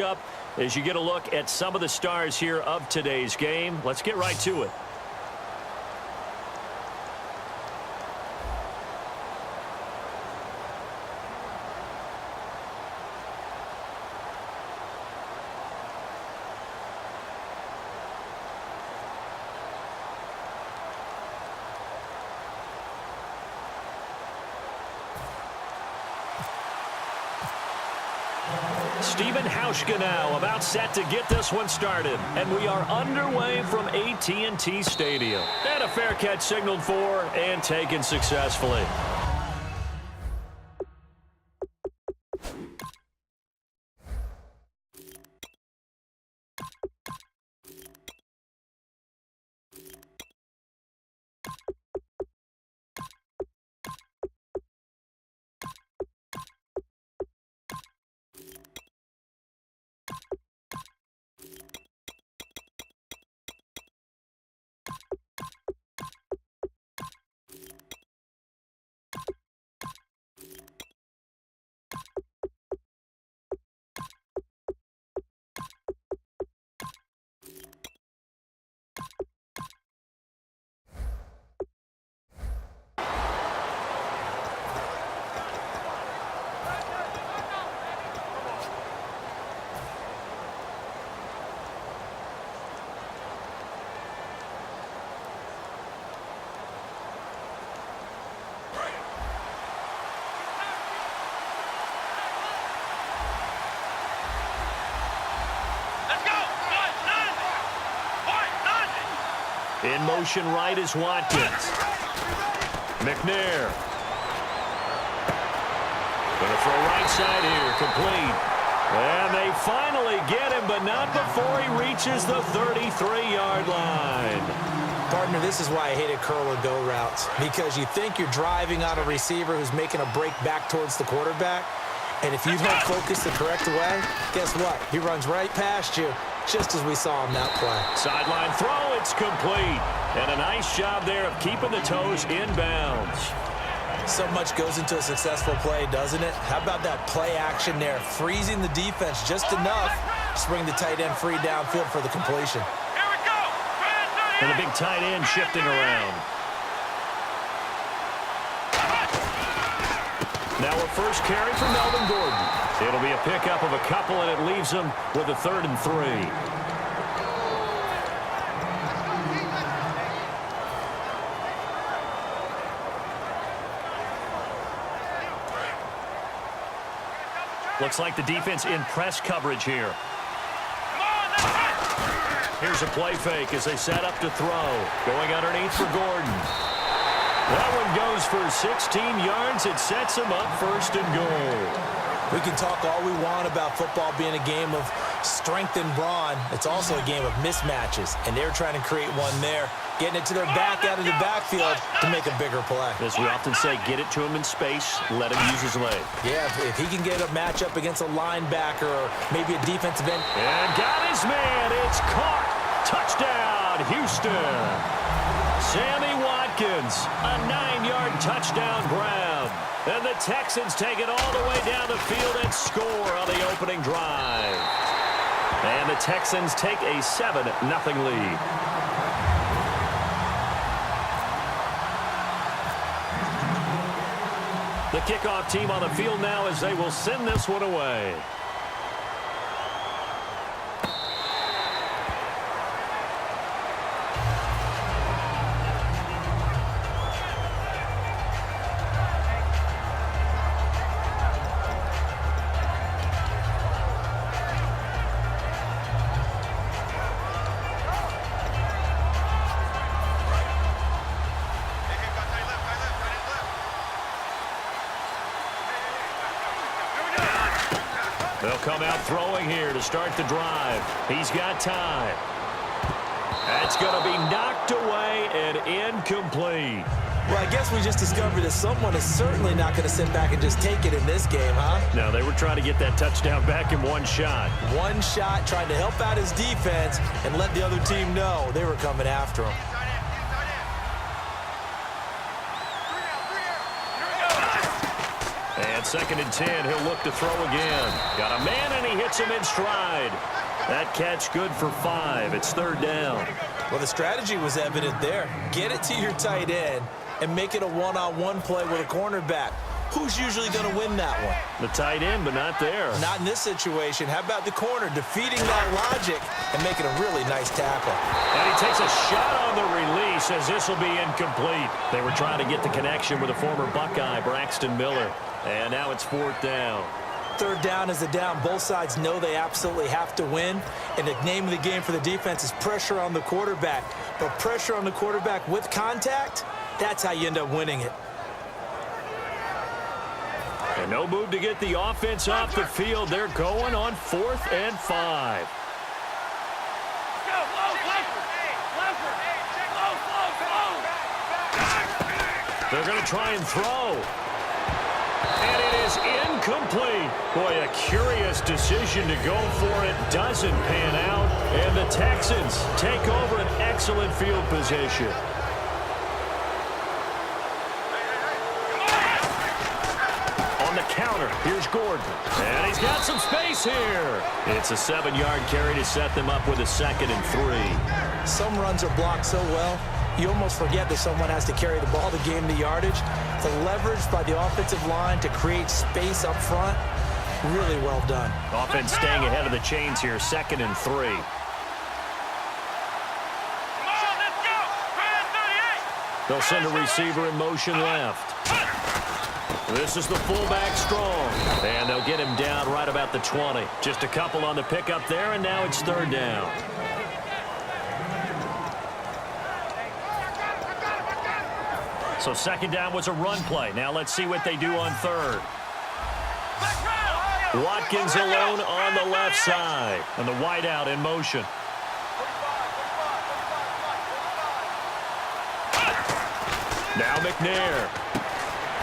Up as you get a look at some of the stars here of today's game. Let's get right to it. Steven Hauschka now about set to get this one started. And we are underway from AT&T Stadium. And a fair catch signaled for and taken successfully. In motion right is Watkins. McNair. Going to throw right side here, complete. And they finally get him, but not before he reaches the 33-yard line. Partner, this is why I hated curl and go routes, because you think you're driving on a receiver who's making a break back towards the quarterback, and if you don't focus the correct way, guess what? He runs right past you, just as we saw him that play. Sideline throw, it's complete. And a nice job there of keeping the toes in bounds. So much goes into a successful play, doesn't it? How about that play action there, freezing the defense just enough to bring the tight end free downfield for the completion. Here we go. And the big tight end shifting around. Now a first carry from Melvin Gordon. It'll be a pickup of a couple, and it leaves him with a 3rd and 3. Looks like the defense in press coverage here. Here's a play fake as they set up to throw. Going underneath for Gordon. That one goes for 16 yards. It sets him up 1st and goal. We can talk all we want about football being a game of strength and brawn. It's also a game of mismatches, and they're trying to create one there, getting it to their back out of the backfield to make a bigger play. As we often say, get it to him in space, let him use his leg. Yeah, if he can get a matchup against a linebacker or maybe a defensive end. And got his man. It's caught. Touchdown, Houston. Sammy Watkins, a 9-yard touchdown grab. And the Texans take it all the way down the field and score on the opening drive. And the Texans take a 7-0 lead. The kickoff team on the field now as they will send this one away. They'll come out throwing here to start the drive. He's got time. That's going to be knocked away and incomplete. Well, I guess we just discovered that someone is certainly not going to sit back and just take it in this game, huh? No, they were trying to get that touchdown back in one shot. One shot, trying to help out his defense and let the other team know they were coming after him. And 2nd and 10, he'll look to throw again. Got a man, and he hits him in stride. That catch good for 5. It's 3rd down. Well, the strategy was evident there. Get it to your tight end and make it a one-on-one play with a cornerback. Who's usually going to win that one? The tight end, but not there. Not in this situation. How about the corner defeating that logic and making a really nice tackle? And he takes a shot on the release as this will be incomplete. They were trying to get the connection with a former Buckeye, Braxton Miller. And now it's 4th down. 3rd down is a down. Both sides know they absolutely have to win. And the name of the game for the defense is pressure on the quarterback. But pressure on the quarterback with contact, that's how you end up winning it. And no move to get the offense off the field. They're going on 4th and 5. They're going to try and throw. And it is incomplete. Boy, a curious decision to go for it. Doesn't pan out. And the Texans take over an excellent field position. Counter. Here's Gordon. And he's got some space here. It's a 7-yard carry to set them up with a 2nd and 3. Some runs are blocked so well, you almost forget that someone has to carry the ball to gain the yardage. The leverage by the offensive line to create space up front, really well done. Offense staying ahead of the chains here, 2nd and 3. They'll send a receiver in motion left. This is the fullback strong. And they'll get him down right about the 20. Just a couple on the pickup there, and now it's 3rd down. So 2nd down was a run play. Now let's see what they do on 3rd. Watkins alone on the left side. And the wideout in motion. Now McNair.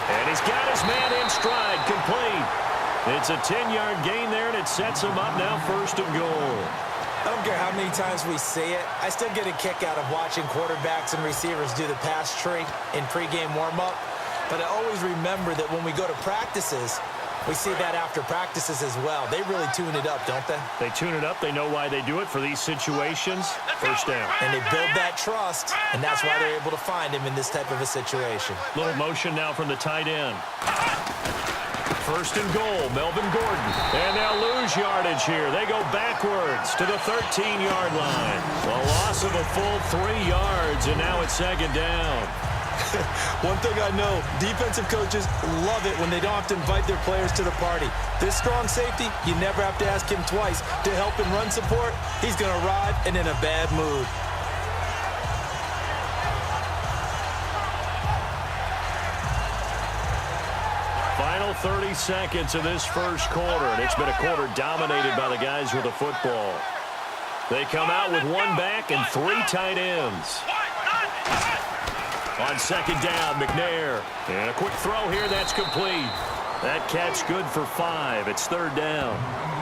And he's got his man in stride, complete. It's a 10-yard gain there, and it sets him up now 1st and goal. I don't care how many times we say it. I still get a kick out of watching quarterbacks and receivers do the pass tree in pregame warm-up. But I always remember that when we go to practices, we see that after practices as well. They really tune it up, don't they? They tune it up. They know why they do it for these situations. 1st down. And they build that trust, and that's why they're able to find him in this type of a situation. Little motion now from the tight end. 1st and goal, Melvin Gordon. And they'll lose yardage here. They go backwards to the 13-yard line. The loss of a full 3 yards, and now it's 2nd down. One thing I know, defensive coaches love it when they don't have to invite their players to the party. This strong safety, you never have to ask him twice to help in run support. He's going to arrive and in a bad mood. Final 30 seconds of this 1st quarter, and it's been a quarter dominated by the guys with the football. They come out with 1 back and 3 tight ends. On 2nd down, McNair. And a quick throw here, that's complete. That catch good for 5. It's 3rd down.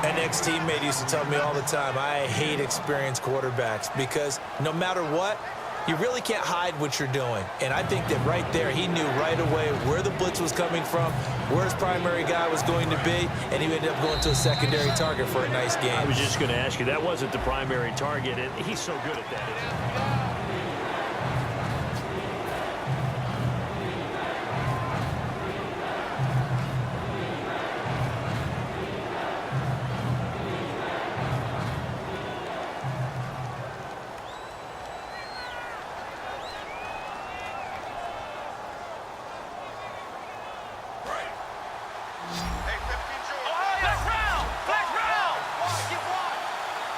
An ex-teammate used to tell me all the time, I hate experienced quarterbacks because no matter what, you really can't hide what you're doing. And I think that right there, he knew right away where the blitz was coming from, where his primary guy was going to be, and he ended up going to a secondary target for a nice game. I was just going to ask you, that wasn't the primary target, and he's so good at that.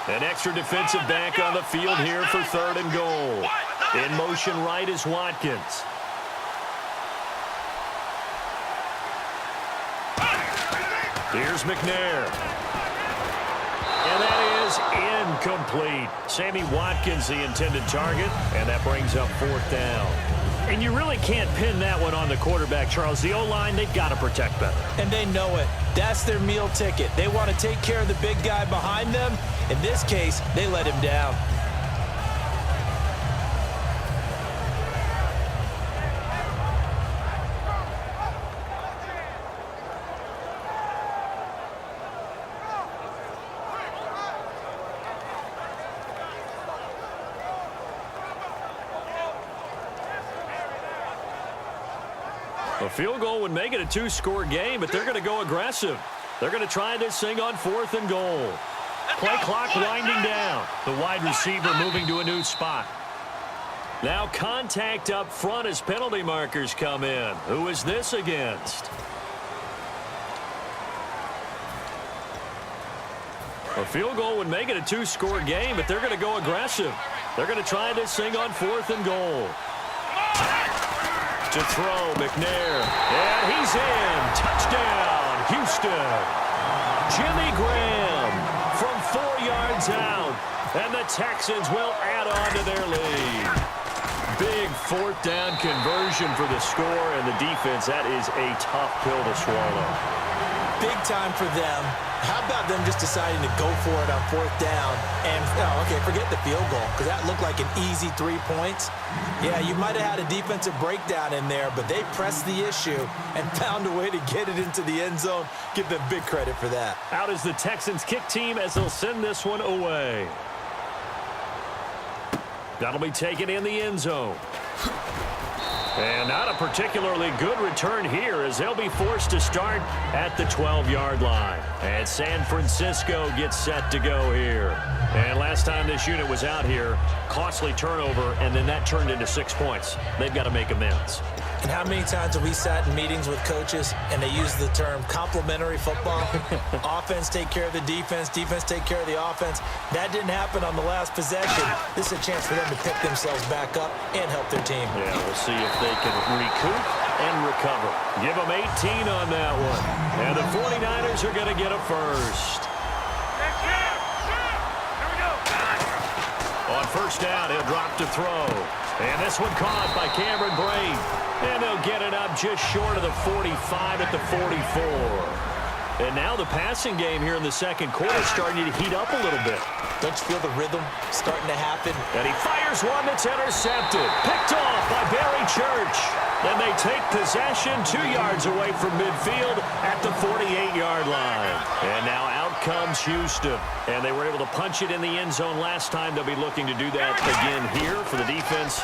An extra defensive back on the field here for 3rd and goal. In motion right is Watkins. Here's McNair. And that is incomplete. Sammy Watkins the intended target, and that brings up 4th down. And you really can't pin that one on the quarterback, Charles. The O-line, they've got to protect better. And they know it. That's their meal ticket. They want to take care of the big guy behind them. In this case, they let him down. A field goal would make it a two-score game, but they're going to go aggressive. They're going to try this thing on 4th and goal. Play clock winding down. The wide receiver moving to a new spot. Now contact up front as penalty markers come in. Who is this against? A field goal would make it a two-score game, but they're going to go aggressive. They're going to try this thing on 4th and goal. To throw, McNair. And he's in. Touchdown, Houston. Jimmy Graham from 4 yards out. And the Texans will add on to their lead. Big 4th down conversion for the score, and the defense, that is a tough pill to swallow. Big time for them. How about them just deciding to go for it on 4th down? And, okay, forget the field goal, because that looked like an easy 3 points. Yeah, you might have had a defensive breakdown in there, but they pressed the issue and found a way to get it into the end zone. Give them big credit for that. Out is the Texans kick team as they'll send this one away. That'll be taken in the end zone. And not a particularly good return here as they'll be forced to start at the 12-yard line. And San Francisco gets set to go here. And last time this unit was out here, costly turnover, and then that turned into 6 points. They've got to make amends. And how many times have we sat in meetings with coaches and they use the term complementary football? Offense take care of the defense, defense take care of the offense. That didn't happen on the last possession. This is a chance for them to pick themselves back up and help their team. Yeah, we'll see if they can recoup and recover. Give them 18 on that one. And the 49ers are going to get a first. On 1st down, he'll drop to throw. And this one caught by Cameron Brate. And they'll get it up just short of the 45 at the 44. And now the passing game here in the second quarter is starting to heat up a little bit. Don't you feel the rhythm starting to happen? And he fires one that's intercepted. Picked off by Barry Church. Then they take possession 2 yards away from midfield at the 48-yard line. And now out comes Houston. And they were able to punch it in the end zone last time. They'll be looking to do that again here for the defense.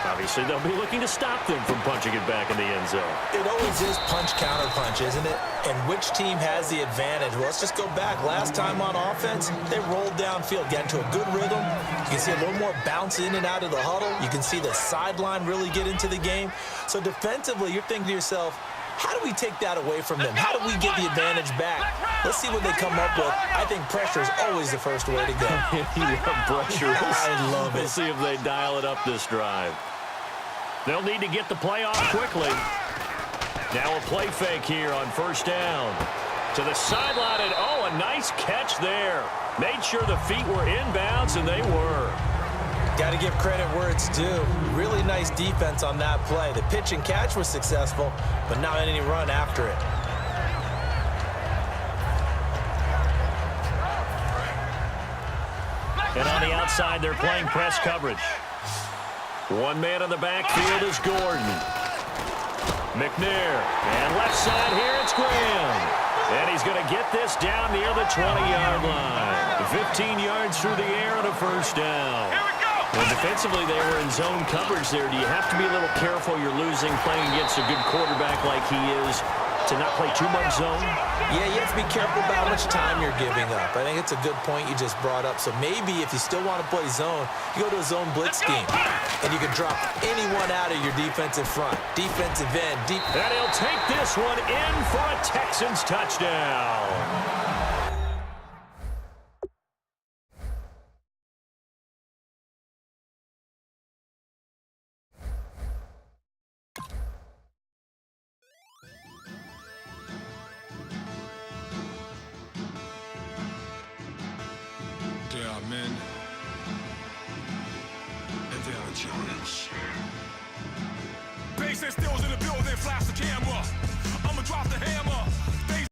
Obviously, they'll be looking to stop them from punching it back in the end zone. It always is punch-counter-punch, isn't it? And which team has the advantage? Well, let's just go back. Last time on offense, they rolled downfield, got into a good rhythm. You can see a little more bounce in and out of the huddle. You can see the sideline really get into the game. So defensively, you're thinking to yourself, how do we take that away from them? How do we get the advantage back? Let's see what they come up with. I think pressure is always the first way to go. You love pressure. I love it. We'll see if they dial it up this drive. They'll need to get the play off quickly. Now a play fake here on 1st down. To the sideline, and a nice catch there. Made sure the feet were inbounds, and they were. Got to give credit where it's due. Really nice defense on that play. The pitch and catch was successful, but not any run after it. And on the outside, they're playing press coverage. One man in the backfield is Gordon. McNair. And left side here, it's Graham. And he's going to get this down near the 20-yard line. 15 yards through the air and a 1st down. And defensively, they were in zone coverage there. Do you have to be a little careful? You're losing, playing against a good quarterback like he is, to not play too much zone? Yeah, you have to be careful about how much time you're giving up. I think it's a good point you just brought up. So maybe if you still want to play zone, you go to a zone blitz scheme. And you can drop anyone out of your defensive front. Defensive end, deep. And he'll take this one in for a Texans touchdown. There are men, and there are giants. Bass and stills in the building, flash the camera.